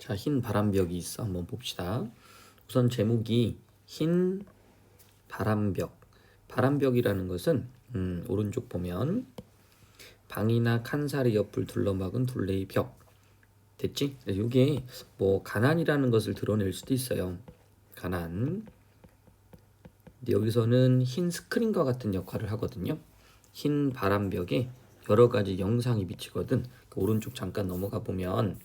자, 흰 바람벽이 있어. 한번 봅시다. 우선 제목이 흰 바람벽. 바람벽이라는 것은 오른쪽 보면 방이나 칸사리 옆을 둘러막은 둘레의 벽. 됐지? 이게 뭐 가난이라는 것을 드러낼 수도 있어요. 가난. 근데 여기서는 흰 스크린과 같은 역할을 하거든요. 흰 바람벽에 여러 가지 영상이 비치거든. 그 오른쪽 잠깐 넘어가 보면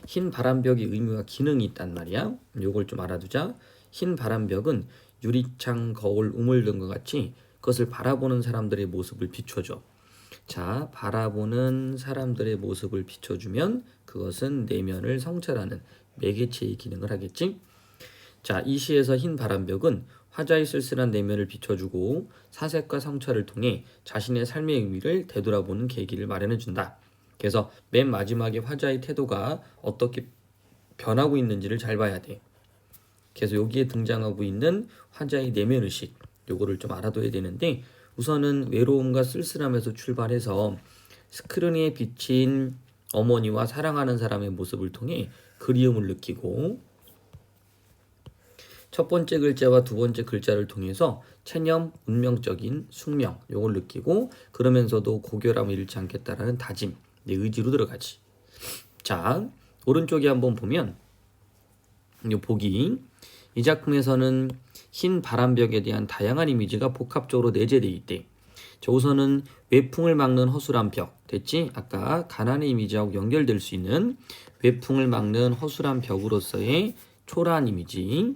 흰 바람벽의 의미와 기능이 있단 말이야. 요걸 좀 알아두자. 흰 바람벽은 유리창, 거울, 우물 등과 같이 그것을 바라보는 사람들의 모습을 비춰줘. 자, 바라보는 사람들의 모습을 비춰주면 그것은 내면을 성찰하는 매개체의 기능을 하겠지. 자, 이 시에서 흰 바람벽은 화자의 쓸쓸한 내면을 비춰주고 사색과 성찰을 통해 자신의 삶의 의미를 되돌아보는 계기를 마련해준다. 그래서 맨 마지막에 화자의 태도가 어떻게 변하고 있는지를 잘 봐야 돼. 그래서 여기에 등장하고 있는 화자의 내면의식, 요거를 좀 알아둬야 되는데, 우선은 외로움과 쓸쓸함에서 출발해서 스크린에 비친 어머니와 사랑하는 사람의 모습을 통해 그리움을 느끼고, 첫 번째 글자와 두 번째 글자를 통해서 체념, 운명적인 숙명, 요걸 느끼고, 그러면서도 고결함을 잃지 않겠다라는 다짐, 내 의지로 들어가지. 자, 오른쪽에 한번 보면 요 보기, 이 작품에서는 흰 바람벽에 대한 다양한 이미지가 복합적으로 내재되어 있대. 자, 우선은 외풍을 막는 허술한 벽, 됐지? 아까 가난의 이미지하고 연결될 수 있는 외풍을 막는 허술한 벽으로서의 초라한 이미지,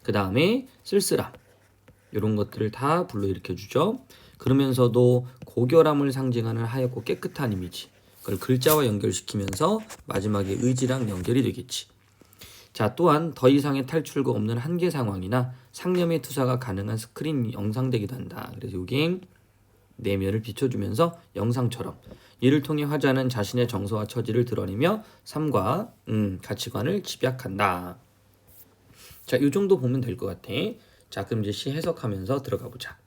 그 다음에 쓸쓸함, 이런 것들을 다 불러일으켜 주죠. 그러면서도 고결함을 상징하는 하얗고 깨끗한 이미지, 그걸 글자와 연결시키면서 마지막에 의지랑 연결이 되겠지. 자, 또한 더 이상의 탈출구 없는 한계 상황이나 상념의 투사가 가능한 스크린 영상되기도 한다. 그래서 이게 내면을 비춰주면서 영상처럼, 이를 통해 화자는 자신의 정서와 처지를 드러내며 삶과 가치관을 집약한다. 자, 이 정도 보면 될 것 같아. 자, 그럼 이제 시 해석하면서 들어가 보자.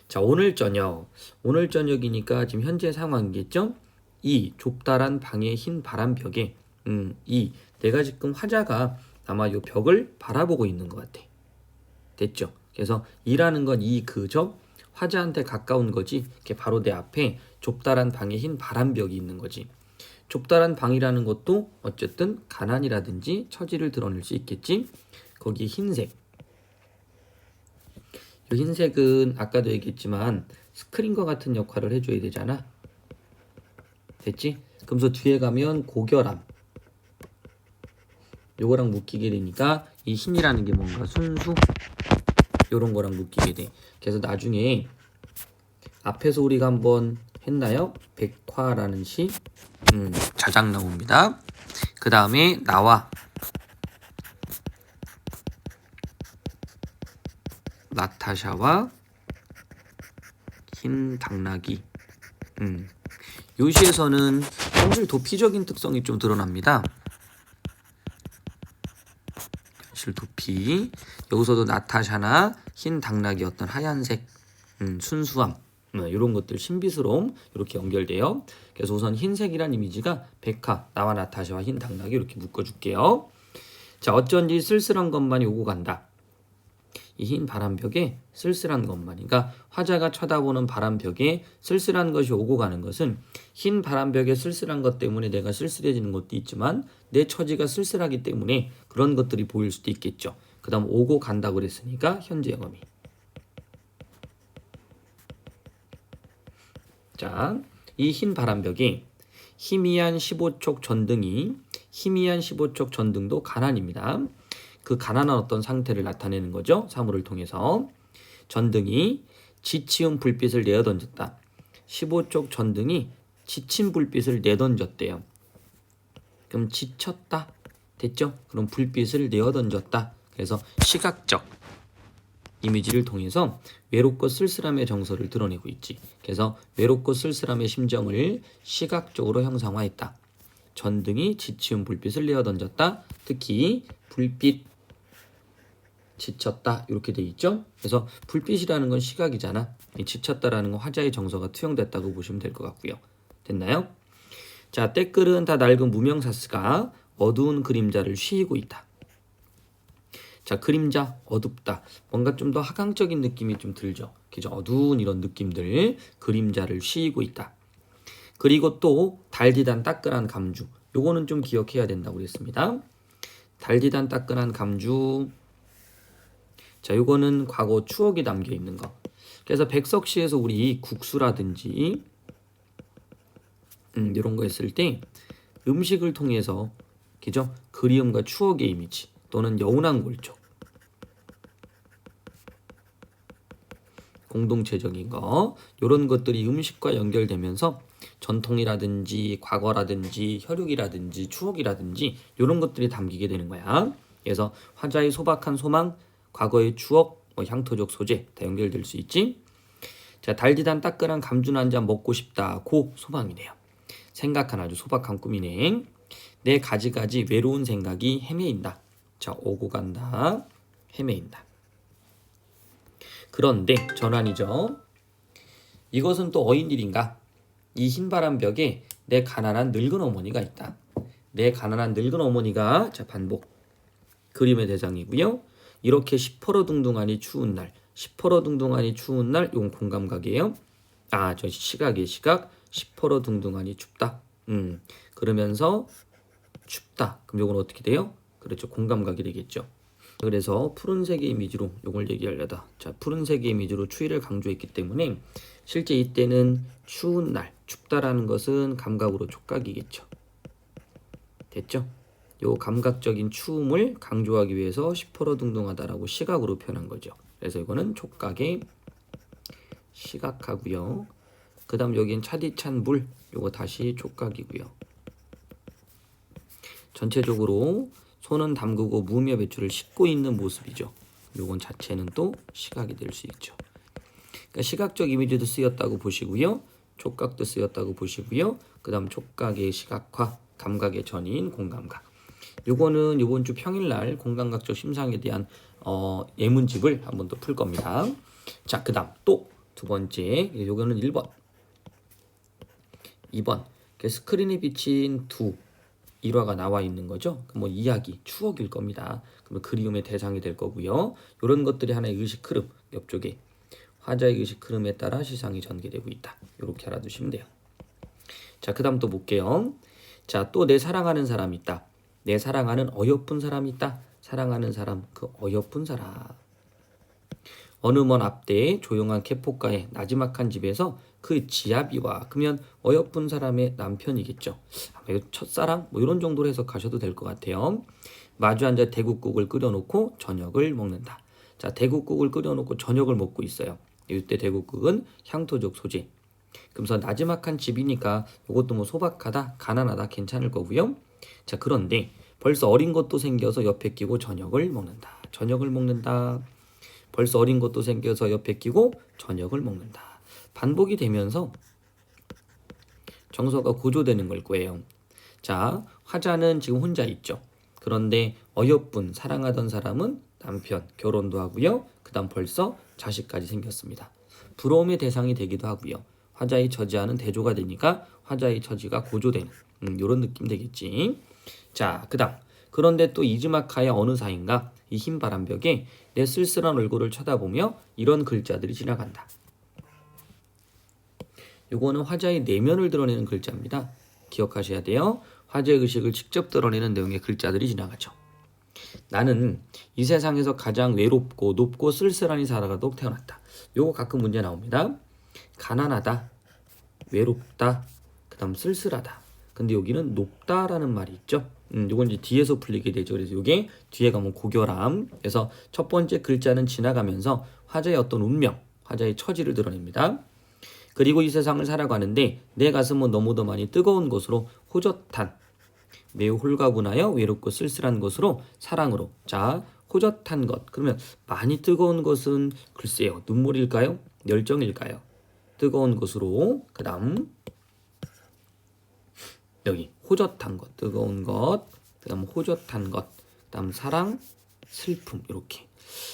자, 오늘 저녁이니까 지금 현재 상황이겠죠? 이 좁다란 방의 흰 바람벽에 내가 지금 화자가 아마 이 벽을 바라보고 있는 것 같아. 됐죠? 그래서 이라는 건 이 그죠? 화자한테 가까운 거지. 이게 바로 내 앞에 좁다란 방에 흰 바람벽이 있는 거지. 좁다란 방이라는 것도 어쨌든 가난이라든지 처지를 드러낼 수 있겠지. 거기에 흰색. 이 흰색은 아까도 얘기했지만 스크린과 같은 역할을 해줘야 되잖아. 됐지? 그러면서 뒤에 가면 고결함. 요거랑 묶이게 되니까 이 흰이라는 게 뭔가 순수? 요런 거랑 묶이게 돼. 그래서 나중에 앞에서 우리가 한번 했나요? 백화라는 시 자작 나옵니다. 그 다음에 나와 나타샤와 흰 당나귀. 요 시에서는 현실 도피적인 특성이 좀 드러납니다. 현실 도피. 여기서도 나타샤나 흰 당나귀 어떤 하얀색 순수함, 이런 것들 신비스러움 이렇게 연결돼요. 그래서 우선 흰색이란 이미지가 백화, 나와 나타샤와 흰 당나귀 이렇게 묶어줄게요. 자, 어쩐지 쓸쓸한 것만이 오고 간다. 이 흰 바람벽에 쓸쓸한 것만, 그러니까 화자가 쳐다보는 바람벽에 쓸쓸한 것이 오고 가는 것은 흰 바람벽에 쓸쓸한 것 때문에 내가 쓸쓸해지는 것도 있지만 내 처지가 쓸쓸하기 때문에 그런 것들이 보일 수도 있겠죠. 그 다음 오고 간다고 그랬으니까 현재 영어미. 자, 이 흰 바람벽에 희미한 15촉 전등도 가난입니다. 그 가난한 어떤 상태를 나타내는 거죠. 사물을 통해서. 전등이 지치운 불빛을 내어던졌다. 15촉 전등이 지친 불빛을 내던졌대요. 그럼 지쳤다. 됐죠? 그럼 불빛을 내어던졌다. 그래서 시각적 이미지를 통해서 외롭고 쓸쓸함의 정서를 드러내고 있지. 그래서 외롭고 쓸쓸함의 심정을 시각적으로 형상화했다. 전등이 지치운 불빛을 내어던졌다. 특히 불빛, 지쳤다 이렇게 돼 있죠. 그래서 불빛이라는 건 시각이잖아. 지쳤다라는 건 화자의 정서가 투영됐다고 보시면 될 것 같고요. 됐나요? 자, 때끌은 다 낡은 무명사스가 어두운 그림자를 쉬이고 있다. 자, 그림자 어둡다. 뭔가 좀 더 하강적인 느낌이 좀 들죠. 그죠? 어두운 이런 느낌들. 그림자를 쉬이고 있다. 그리고 또 달디단 따끈한 감주. 요거는 좀 기억해야 된다고 그랬습니다. 달디단 따끈한 감주. 자, 요거는 과거 추억이 담겨 있는 거. 그래서 백석시에서 우리 국수라든지 이런 거 했을 때 음식을 통해서 그죠? 그리움과 추억의 이미지 또는 여운한 골조 공동체적인 거 이런 것들이 음식과 연결되면서 전통이라든지 과거라든지 혈육이라든지 추억이라든지 이런 것들이 담기게 되는 거야. 그래서 화자의 소박한 소망, 과거의 추억, 향토적 소재 다 연결될 수 있지. 자, 달디단 따끈한 감주 한 잔 먹고 싶다. 고 소망이네요. 생각한 아주 소박한 꿈이네. 내 가지가지 외로운 생각이 헤매인다. 자, 오고 간다. 헤매인다. 그런데 전환이죠. 이것은 또 어인일인가? 이 흰바람 벽에 내 가난한 늙은 어머니가 있다. 내 가난한 늙은 어머니가 자 반복 그림의 대상이고요. 이렇게 시퍼러둥둥하니 추운 날, 시퍼러둥둥하니 추운 날, 이건 공감각이에요. 아, 저 시각이에요. 시각. 시퍼러둥둥하니 춥다. 그러면서 춥다. 그럼 이건 어떻게 돼요? 그렇죠. 공감각이 되겠죠. 그래서 푸른색의 이미지로 이걸 얘기하려다. 자, 푸른색의 이미지로 추위를 강조했기 때문에 실제 이때는 추운 날, 춥다라는 것은 감각으로 촉각이겠죠. 됐죠? 요 감각적인 추움을 강조하기 위해서 시퍼러둥둥하다라고 시각으로 표현한 거죠. 그래서 이거는 촉각의 시각하고요. 그 다음 여기엔 차디찬 물, 요거 다시 촉각이고요. 전체적으로 손은 담그고 무며 배추를 씻고 있는 모습이죠. 요건 자체는 또 시각이 될 수 있죠. 그러니까 시각적 이미지도 쓰였다고 보시고요. 촉각도 쓰였다고 보시고요. 그 다음 촉각의 시각화, 감각의 전인 공감각. 요거는 요번 주 평일날 공감각적 심상에 대한 예문집을 한번 더 풀 겁니다. 자, 그 다음 또 두 번째, 요거는 1번. 2번. 스크린에 비친 두 일화가 나와 있는 거죠. 뭐 이야기, 추억일 겁니다. 그러면 그리움의 대상이 될 거고요. 이런 것들이 하나의 의식 흐름, 옆쪽에 화자의 의식 흐름에 따라 시상이 전개되고 있다. 이렇게 알아두시면 돼요. 자, 그 다음 또 볼게요. 자, 또 내 사랑하는 사람이 있다. 내 사랑하는 어여쁜 사람이 있다. 사랑하는 사람, 그 어여쁜 사람. 어느 먼 앞대에 조용한 개포가의 나지막한 집에서 그 지아비와 그러면 어여쁜 사람의 남편이겠죠. 첫사랑 뭐 이런 정도로 해석하셔도 될 것 같아요. 마주 앉아 대국국을 끓여놓고 저녁을 먹는다. 자, 대국국을 끓여놓고 저녁을 먹고 있어요. 이때 대국국은 향토적 소재. 그래서 나지막한 집이니까 이것도 뭐 소박하다, 가난하다 괜찮을 거고요. 자, 그런데 벌써 어린 것도 생겨서 옆에 끼고 저녁을 먹는다. 저녁을 먹는다. 벌써 어린 것도 생겨서 옆에 끼고 저녁을 먹는다. 반복이 되면서 정서가 고조되는 걸 거예요. 자, 화자는 지금 혼자 있죠. 그런데 어여쁜 사랑하던 사람은 남편, 결혼도 하고요. 그 다음 벌써 자식까지 생겼습니다. 부러움의 대상이 되기도 하고요. 화자의 처지와는 대조가 되니까 화자의 처지가 고조되는 이런 느낌 되겠지. 자, 그 다음 그런데 또 이즈마카의 어느 사이인가 이 흰 바람벽에 내 쓸쓸한 얼굴을 쳐다보며 이런 글자들이 지나간다. 요거는 화자의 내면을 드러내는 글자입니다. 기억하셔야 돼요. 화자의 의식을 직접 드러내는 내용의 글자들이 지나가죠. 나는 이 세상에서 가장 외롭고 높고 쓸쓸하니 살아가도록 태어났다. 요거 가끔 문제 나옵니다. 가난하다, 외롭다, 그 다음 쓸쓸하다. 근데 여기는 높다라는 말이 있죠. 요건 이제 뒤에서 풀리게 되죠. 그래서 요게 뒤에 가면 고결함. 그래서 첫 번째 글자는 지나가면서 화자의 어떤 운명, 화자의 처지를 드러냅니다. 그리고 이 세상을 살아가는데 내 가슴은 너무도 많이 뜨거운 것으로 호젓한, 매우 홀가분하여 외롭고 쓸쓸한 것으로 사랑으로. 자, 호젓한 것. 그러면 많이 뜨거운 것은 글쎄요. 눈물일까요? 열정일까요? 뜨거운 것으로. 그 다음 여기 호젓한 것, 뜨거운 것, 그 다음 호젓한 것, 그 다음 사랑, 슬픔 이렇게.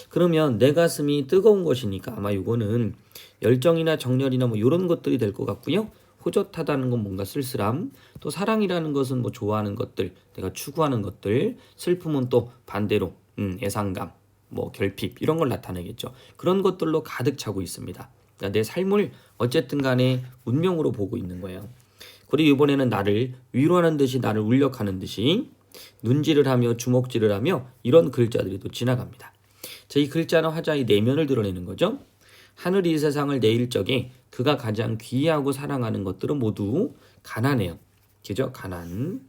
그러면 내 가슴이 뜨거운 것이니까 아마 이거는 열정이나 정열이나 뭐 이런 것들이 될 것 같고요. 호젓하다는 건 뭔가 쓸쓸함, 또 사랑이라는 것은 뭐 좋아하는 것들, 내가 추구하는 것들, 슬픔은 또 반대로 애상감, 뭐 결핍 이런 걸 나타내겠죠. 그런 것들로 가득 차고 있습니다. 그러니까 내 삶을 어쨌든 간에 운명으로 보고 있는 거예요. 그리고 이번에는 나를 위로하는 듯이 나를 울력하는 듯이 눈질을 하며 주먹질을 하며 이런 글자들이 또 지나갑니다. 자, 이 글자는 화자의 내면을 드러내는 거죠. 하늘이 이 세상을 내일 적에 그가 가장 귀하고 사랑하는 것들은 모두 가난해요. 그죠? 가난,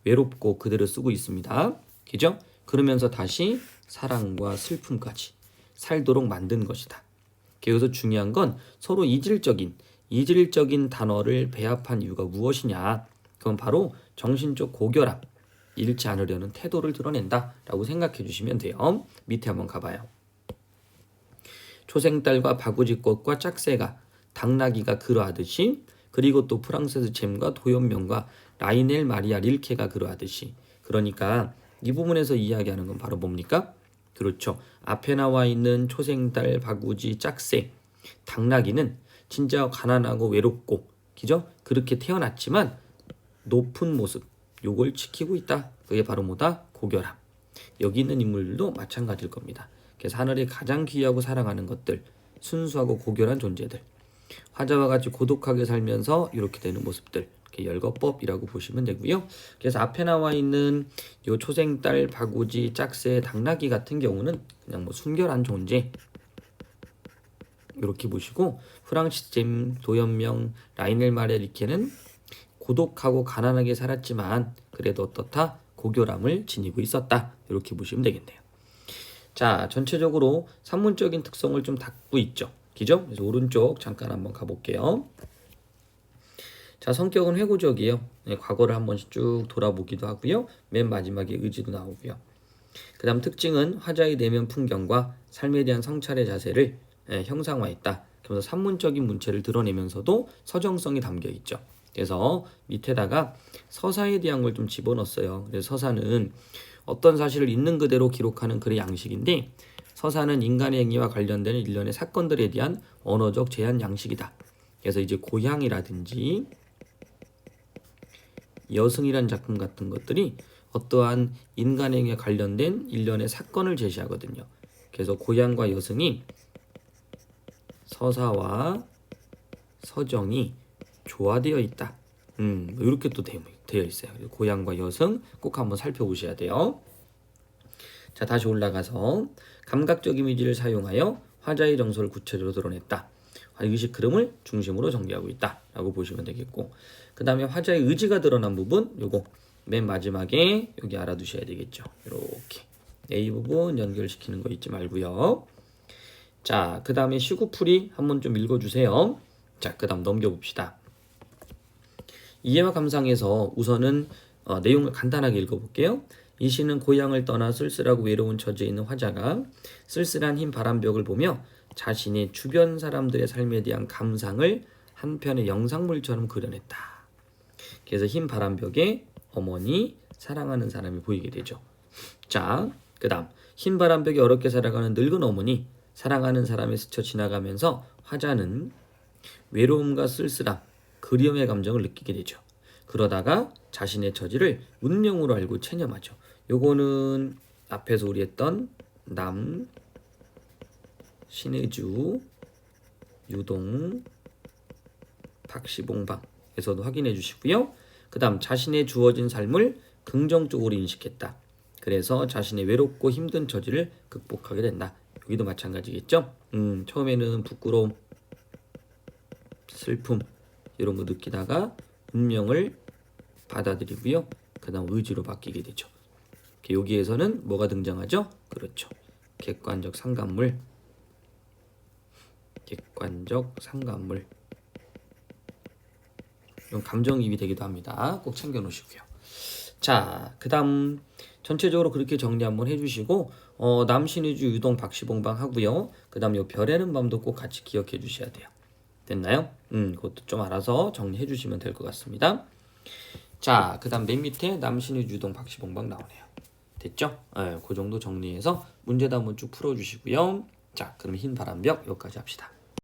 외롭고 그대로 쓰고 있습니다. 그죠? 그러면서 다시 사랑과 슬픔까지 살도록 만든 것이다. 여기서 중요한 건 서로 이질적인 단어를 배합한 이유가 무엇이냐? 그건 바로 정신적 고결함, 잃지 않으려는 태도를 드러낸다라고 생각해 주시면 돼요. 밑에 한번 가봐요. 초생딸과 바구지꽃과 짝새가 당나귀가 그러하듯이, 그리고 또 프랑세스 잼과 도연명과 라이넬 마리아 릴케가 그러하듯이. 그러니까 이 부분에서 이야기하는 건 바로 뭡니까? 그렇죠. 앞에 나와 있는 초생딸, 바구지, 짝새, 당나귀는 진짜 가난하고 외롭고, 그죠? 그렇게 태어났지만 높은 모습, 요걸 지키고 있다. 그게 바로 뭐다? 고결함. 여기 있는 인물들도 마찬가지일 겁니다. 그래서 하늘이 가장 귀하고 사랑하는 것들, 순수하고 고결한 존재들, 화자와 같이 고독하게 살면서 이렇게 되는 모습들, 열거법이라고 보시면 되고요. 그래서 앞에 나와 있는 요 초생딸, 바구지, 짝새, 당나귀 같은 경우는 그냥 뭐 순결한 존재 이렇게 보시고, 프랑시스 잼, 도연명, 라이넬 마리아 릴케는 고독하고 가난하게 살았지만 그래도 어떻다? 고결함을 지니고 있었다. 이렇게 보시면 되겠네요. 자, 전체적으로 산문적인 특성을 좀 담고 있죠. 그죠? 그래서 오른쪽 잠깐 한번 가볼게요. 자, 성격은 회고적이에요. 네, 과거를 한 번씩 쭉 돌아보기도 하고요. 맨 마지막에 의지도 나오고요. 그 다음 특징은 화자의 내면 풍경과 삶에 대한 성찰의 자세를 형상화했다. 그래서 산문적인 문체를 드러내면서도 서정성이 담겨 있죠. 그래서 밑에다가 서사에 대한 걸 좀 집어넣었어요. 그래서 서사는 어떤 사실을 있는 그대로 기록하는 글의 양식인데, 서사는 인간의 행위와 관련되는 일련의 사건들에 대한 언어적 제한 양식이다. 그래서 이제 고향이라든지 여승이란 작품 같은 것들이 어떠한 인간의 행위와 관련된 일련의 사건을 제시하거든요. 그래서 고향과 여승이 서사와 서정이 조화되어 있다. 이렇게 또 되어 있어요. 고향과 여성 꼭 한번 살펴보셔야 돼요. 자, 다시 올라가서 감각적 이미지를 사용하여 화자의 정서를 구체적으로 드러냈다. 의식 흐름을 중심으로 전개하고 있다라고 보시면 되겠고, 그 다음에 화자의 의지가 드러난 부분, 요거 맨 마지막에 여기 알아두셔야 되겠죠. 이렇게 A 부분 연결시키는 거 잊지 말고요. 자, 그 다음에 시구풀이 한번 좀 읽어주세요. 자, 그 다음 넘겨봅시다. 이해와 감상에서 우선은 내용을 간단하게 읽어볼게요. 이 시는 고향을 떠나 쓸쓸하고 외로운 처지에 있는 화자가 쓸쓸한 흰 바람벽을 보며 자신의 주변 사람들의 삶에 대한 감상을 한 편의 영상물처럼 그려냈다. 그래서 흰 바람벽에 어머니, 사랑하는 사람이 보이게 되죠. 자, 그 다음 흰 바람벽에 어렵게 살아가는 늙은 어머니, 사랑하는 사람이 스쳐 지나가면서 화자는 외로움과 쓸쓸함, 그리움의 감정을 느끼게 되죠. 그러다가 자신의 처지를 운명으로 알고 체념하죠. 요거는 앞에서 우리 했던 남, 신의주, 유동, 박시봉방에서도 확인해 주시고요. 그 다음 자신의 주어진 삶을 긍정적으로 인식했다. 그래서 자신의 외롭고 힘든 처지를 극복하게 된다. 여기도 마찬가지겠죠. 처음에는 부끄러움, 슬픔 이런 거 느끼다가 운명을 받아들이고요. 그 다음 의지로 바뀌게 되죠. 여기에서는 뭐가 등장하죠? 그렇죠. 객관적 상관물. 이런 감정이입이 되기도 합니다. 꼭 챙겨 놓으시고요. 자, 그 다음 전체적으로 그렇게 정리 한번 해주시고, 남신의주 유동 박시봉방 하고요. 그 다음 요 별에는 밤도 꼭 같이 기억해 주셔야 돼요. 됐나요? 그것도 좀 알아서 정리해 주시면 될 것 같습니다. 자, 그 다음 맨 밑에 남신의 유동 박시봉방 나오네요. 됐죠? 그 정도 정리해서 문제도 한번 쭉 풀어주시고요. 자, 그럼 흰 바람벽 여기까지 합시다.